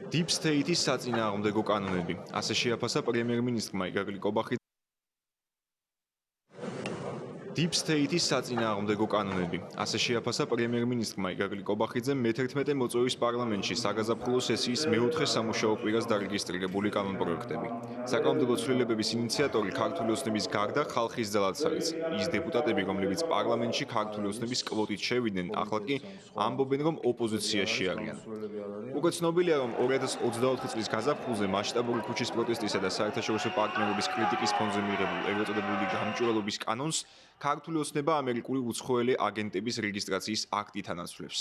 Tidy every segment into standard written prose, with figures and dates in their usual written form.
Deep State-ის საწინააღმდეგო კანონები. ასე შეაფასა პრემიერ-მინისტრმა იგორი კობახიძე. Deep State-ის საწინააღმდეგო კანონები. ასე შეაფასა პრემიერ-მინისტრმა იგორი კობახიძემ მე-11 მოწვევის პარლამენტში საგაზაფხულო სესიის მეოთხე სამუშაო კვირას დარეგისტრირებული კანონპროექტები. საკანონმდებლო ცვლილებების ინიციატორი ქართული ოცნების გარდა ხალხის ძალაც არის. ის დეპუტატები, რომლებიც პარლამენტში ქართული ოცნების კვოტით შევიდნენ, ახლა კი ამბობენ, რომ ოპოზიციაში არიან. უკვე ცნობილია, რომ 2024 წლის გაზაფხულზე მასშტაბური ქუჩის პროტესტისა და საერთაშორისო პარტნიორების კრიტიკის ფონზე მიღებულ ეგრეთ წოდებული გამჭვირვალობის კანონს ქართული ოცნება ამერიკული უცხოელი აგენტების რეგისტრაციის აქტით ანაცვლებს.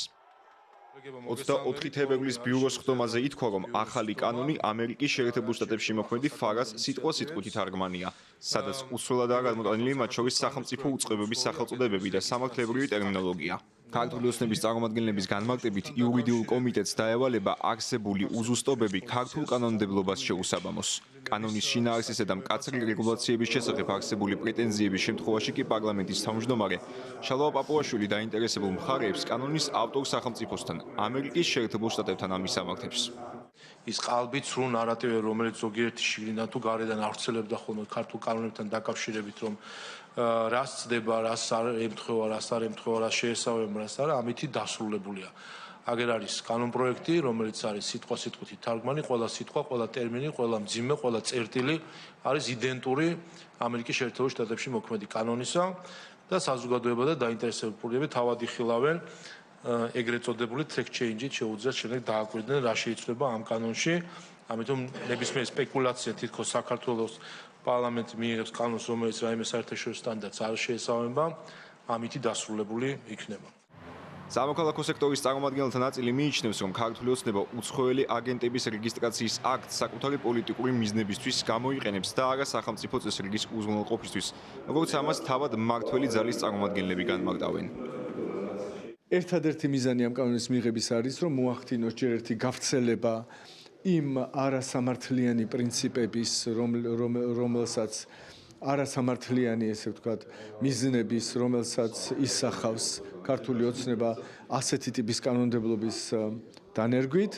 24 თებერვლის ბიუროს ხდომაზე ითქვა, რომ ახალი კანონი ამერიკის შეერთებულ შტატებში მოქმედი ფარას სიტყვა-სიტყვით ითარგმანია, სადაც უცვლელადაა გადმოტანილი მათ შორის სახელმწიფო უწყებების სახელწოდებები და სამართლებრივი ტერმინოლოგია. ქართული ოცნების წარმომადგენლების განმარტებით იურიდიულ კომიტეტს დაევალება არსებული უზუსტობები ქართულ კანონმდებლობას შეუსაბამოს. კანონის შინაარსისა და მკაცრი რეგულაციების შესახებ არსებული პრეტენზიების შემთხვევაში კი პარლამენტის თავმჯდომარე შალვა პაპუაშვილი დაინტერესებულ მხარეებს კანონის ავტორ სახელმწიფოსთან, ამერიკის შეერთებულ შტატებთან ამისამართებს. ის ყალბი ცრუ ნარატივი, რომელიც ზოგიერთი შიგნიდან თუ გარედან ავრცელებდა ხოლმე ქართულ კანონებთან დაკავშირებით, რომ რას ცდება, რას არ ემთხვევა, რას არ ემთხვევა, რას შეესაბამება, რას არა, ამითი დასრულებულია. აგერ არის კანონპროექტი, რომელიც არის სიტყვა-სიტყვით ითარგმანი, ყველა სიტყვა, ყველა ტერმინი, ყველა მძიმე, ყველა წერტილი არის იდენტური ამერიკის შეერთებულ შტატებში მოქმედი კანონისა და საზოგადოება და დაინტერესებულები თავად იხილავენ ეგრეთ წოდებული track change-ით შეუძლიათ შემდეგ დააკვირდნენ რა შეიცვლება ამ კანონში. ამიტომ ნებისმიერ სპეკულაცია თითქოს საქართველოს პარლამენტი მიიღებს კანონს, რომელიც რაიმე საერთაშორისო სტანდარტს არ შეესაბამება, ამითი დასრულებული იქნება. სამოქალაქო სექტორის წარმომადგენელთა ნაწილი მიიჩნევს, რომ ქართული ოცნება უცხოელი აგენტების რეგისტრაციის აქტს საკუთარი პოლიტიკური მიზნებისთვის გამოიყენებს და არა სახელმწიფო წესრიგის უზრუნველყოფისთვის, როგორც ამას თავად მმართველი ძალის წარმომადგენლები განმარტავენ. ერთადერთი მიზანი ამ კანონის მიღების არის, რომ მოახდინოს ჯერ ერთი გავრცელება იმ არასამართლიანი პრინციპების, რომელსაც არასამართლიანი, ესე ვთქვათ, მიზნების, რომელსაც ისახავს ქართული ოცნება ასეთი ტიპის კანონმდებლობის დანერგვით,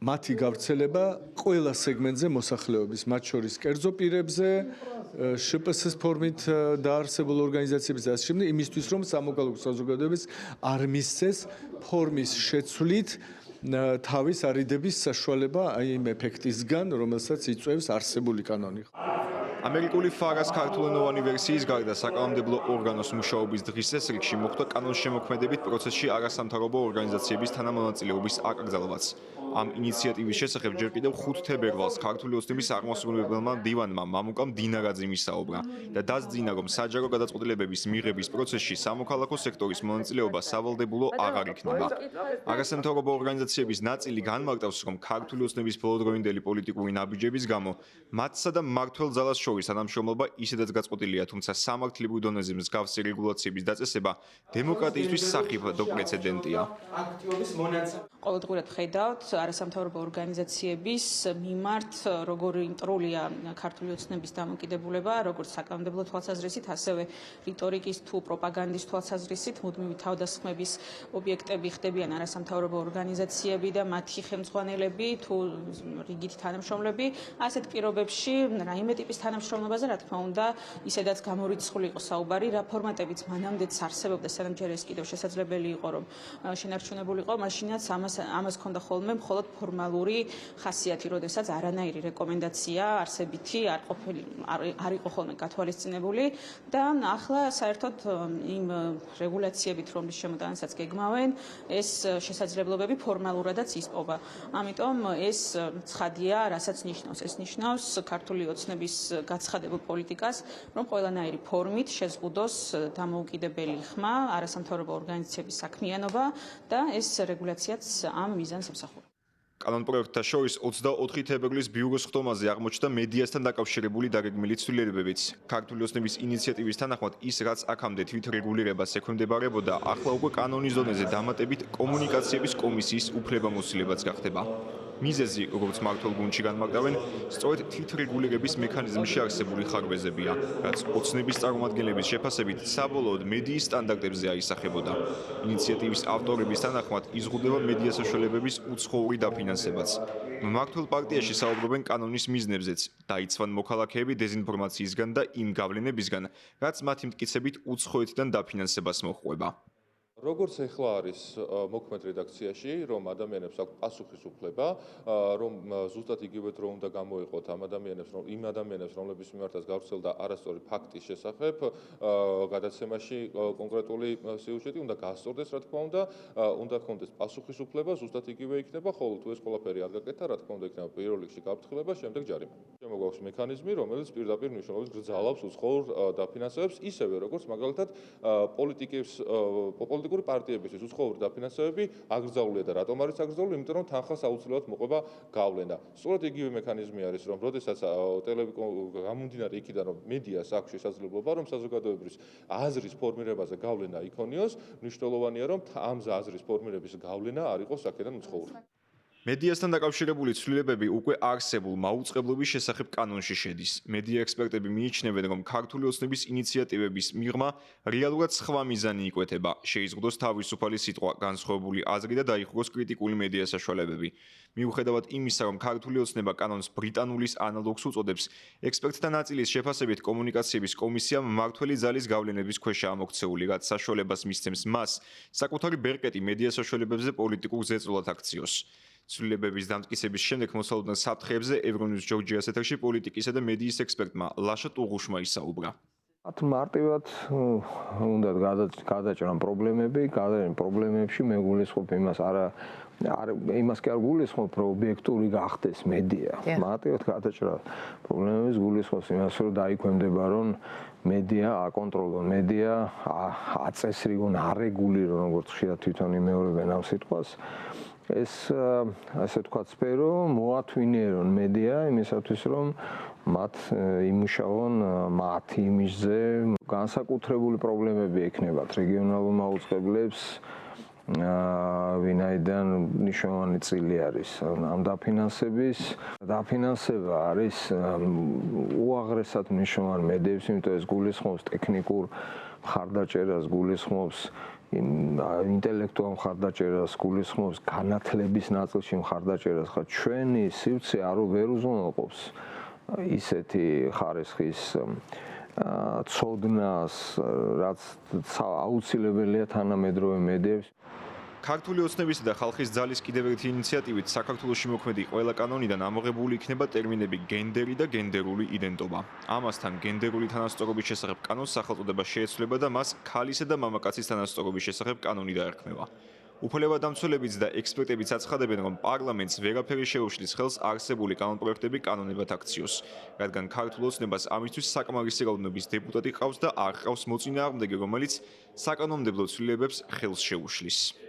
მათი გავრცელება ყველა სეგმენტზე მოსახლეობის, მათ შორის კერძო პირებზე, შპს-ის ფორმით დაარსებულ ორგანიზაციებს და ასე შემდეგ, იმისთვის, რომ სამოქალაქო საზოგადოებას არ მისცეს ფორმის შეცვლით თავის არიდების საშუალება აი იმ ეფექტისგან, რომელსაც იწვევს არსებული კანონი. ამერიკული ფარას ქართულენოვანი ვერსიის გარდა საკანონმდებლო ორგანოს მუშაობის დღის წესრიგში მოხდა კანონის შემოქმედებით პროცესში არასამთავრობო ორგანიზაციების თანამონაწილეობის აკრძალვაც. ამ ინიციატივის შესახებ ჯერ კიდევ 5 თებერვალს ქართული ოცნების აღმასრულებელმა დივანმა მამუკამ დინარაძემ ისაუბრა და დასძინა, რომ საჯარო გადაწყვეტილებების მიღების პროცესში სამოქალაქო სექტორის მონაწილეობა სავალდებულო აღარ იქნება. არასამთავრობო ორგანიზაციების ნაწილი განმარტავს, რომ ქართული ოცნების ბოლოდროინდელი პოლიტიკური ნაბიჯების გამო მათსა და მმართველ ძალას შორის თანამშრომლობა ისედაც გაწყვეტილია, თუმცა სამართლებრივ დონეზე მსგავსი რეგულაციების დაწესება დემოკრატიისთვის სახიფათო პრეცედენტია. ყოველდღურად ხედავთ არასამთავრობო ორგანიზაციების მიმართ როგორი მტრულია ქართული ოცნების დამოკიდებულება, როგორც საკანონმდებლო თვალსაზრისით, ასევე რიტორიკის თუ პროპაგანდის თვალსაზრისით, მუდმივი თავდასხმების ობიექტები ხდებიან არასამთავრობო ორგანიზაციები და მათი ხელმძღვანელები თუ რიგითი თანამშრომლები. ასეთ პირობებში რაიმე ტიპის თანამშრომლობაზე, რა თქმა უნდა, ისედაც გამორიცხული იყო საუბარი, რა ფორმატებიც მანამდეც არსებობდა, სანამ ჯერ ეს კიდევ შესაძლებელი იყო, რომ შენარჩუნებულიყო, მაშინაც ამას ჰქონდა ხოლმე მხოლოდ ფორმალური ხასიათი, როდესაც არანაირი რეკომენდაცია არსებითი არ იყო ხოლმე გათვალისწინებული და ახლა საერთოდ იმ რეგულაციებით, რომლის შემოტანასაც გეგმავენ, ეს შესაძლებლობები ფორმალურადაც ისპოვა. ამიტომ ეს ცხადია, რასაც ნიშნავს. ეს ნიშნავს ქართული ოცნების გაცხადებულ პოლიტიკას, რომ ყველანაირი ფორმით შეზღუდოს დამოუკიდებელი ხმა, არასამთავრობო ორგანიზაციების საქმიანობა და ეს რეგულაციაც ამ მიზანს ემსახურება. კანონპროექტთა შორის 24 თებერვლის ბიუროს ხდომაზე აღმოჩნდა მედიასთან დაკავშირებული დაგეგმილი ცვლილებებიც. ქართული ოცნების ინიციატივის თანახმად ის, რაც აქამდე თვითრეგულირებას ექვემდებარებოდა, ახლა უკვე კანონის დონეზე დამატებით კომუნიკაციების კომისიის უფლებამოსილებაც გახდება. მიზეზი, როგორც მმართველ გუნდში განმარტავენ, სწორედ თვითრეგულირების მექანიზმში არსებული ხარბეზებია, რაც ოცნების წარმომადგენლების შეფასებით საბოლოოდ მედიის სტანდარტებზე აისახებოდა. ინიციატივის ავტორების თანახმად იზღუდება მედია საშუალებების უცხოური დაფინანსებაც. მმართველ პარტიაში საუბრობენ კანონის მიზნებზეც, დაიცვან მოქალაქეები დეზინფორმაციისგან და იმ გავლენებისგან, რაც მათი მტკიცებით უცხოეთიდან დაფინანსებას მოჰყვება. როგორც ახლა არის მოქმედ რედაქციაში, რომ ადამიანებს აქვს პასუხისუფლება, რომ ზუსტად იგივე დრო უნდა გამოიყოთ იმ ადამიანებს, რომლების მიმართაც გავრცელდა არასწორი ფაქტის შესახებ, გადაცემაში კონკრეტული სიუჟეტი უნდა გასწორდეს, რა თქმა უნდა ჰქონდეს პასუხისუფლება, ზუსტად იგივე იქნება, ხოლო თუ ეს ყველაფერი არ გაკეთა, რა თქმა უნდა იქნება პირველ რიგში გაფრთხილება, შემდეგ ჯარიმა. შემოგვაქვს მექანიზმი, რომელიც პირდაპირ მნიშვნელობით გრძალავს უცხოურ დაფინანსებებს, ისევე როგორც მაგალითად პოლიტიკური პარტიებისთვის უცხოური დაფინანსებები აკრძალულია და რატომ არის აკრძალული? იმიტომ რომ თანხას აუცილებლად მოყვება გავლენა. სწორედ იგივე მექანიზმი არის, რომ როდესაც გამომდინარე იქიდან, რომ მედიას აქვს შესაძლებლობა, რომ საზოგადოებრივ აზრის ფორმირებაზე გავლენა იქონიოს, მნიშვნელოვანია, რომ ამ აზრის ფორმირების გავლენა არ იყოს აქედან უცხოური. მედიასთან დაკავშირებული ცვლილებები უკვე არსებულ მაუწყებლობის შესახებ კანონში შედის. მედია ექსპერტები მიიჩნევენ, რომ ქართული ოცნების ინიციატივების მიღმა რეალურად სხვა მიზანი იკვეთება, შეიზღუდოს თავისუფალი სიტყვა, განსხვავებული აზრი და დაიხუროს კრიტიკული მედია საშუალებები. მიუხედავად იმისა, რომ ქართული ოცნება კანონს ბრიტანულის ანალოგს უწოდებს, ექსპერტთა ნაწილის შეფასებით კომუნიკაციების კომისია მმართველი ძალის გავლენების ქვეშაა მოქცეული, რაც საშუალებას მისცემს მას საკუთარი ბერკეტი მედია საშუალებებზე პოლიტიკურ ზეწოლად აქციოს. ცვლილებების დამტკიცების შემდეგ მოსალოდნელ საფრთხეებზე ევრონიუს ჯორჯიას ეთერში პოლიტიკისა და მედიის ექსპერტმა ლაშა ტუღუშმა ისაუბრა. მათ მარტივად უნდა გადაჭრან პრობლემები, პრობლემებში მე გულისხმობ იმას კი არ გულისხმობ, რომ ობიექტური გახდეს მედია. მარტივად გადაჭრა პრობლემების გულისხმობს იმას, რომ დაიქვემდება, რომ მედია აკონტროლონ, მედია აწესრიგონ, არეგულირონ, როგორც ხშირად თვითონ იმეორებენ ამ სიტყვას. ეს ასე ვთქვათ სფერო მოათვინიერონ მედია იმისათვის რომ მათ იმუშაონ მათ იმიჯზე განსაკუთრებული პრობლემები ექნებათ რეგიონალურ მაუწყებლებს ვინაიდან ნიშნავანი წილი არის ამ დაფინანსება არის უაღრესად მნიშვნელოვანი მედიებს იმიტომ ეს გულისხმობს ტექნიკურ მხარდაჭერას გულისხმობს ინტელექტუალურ მხარდაჭერას გულისხმობს განათლების ნაწილში მხარდაჭერას ხა ჩვენი სივრცე ვერ უზრუნველყოფს ისეთი ხარისხის ცოდნას რაც აუცილებელია თანამედროვე მედიებს ქართული ოცნებისა და ხალხის ძალის კიდევ ერთი ინიციატივით საქართველოში მოქმედი ყველა კანონიდან ამოღებული იქნება ტერმინები გენდერი და გენდერული იდენტობა. ამასთან გენდერული თანასწორობის შესახებ კანონს სახელწოდება შეეცვლება და მას ქალისა და მამაკაცის თანასწორობის შესახებ კანონი დაერქმევა. უფლებადამცველებიც და ექსპერტებიც აცხადებენ, რომ პარლამენტს ვერაფერი შეუშლის ხელს არსებული კანონპროექტები კანონებად აქციოს, რადგან ქართულ ოცნებას ამისთვის საკმარისი რაოდენობის დეპუტატი ყავს და არ ყავს მოწინააღმდეგე, რომელიც საკანონმდებლო ცვლილებებს ხელს შეუშლის.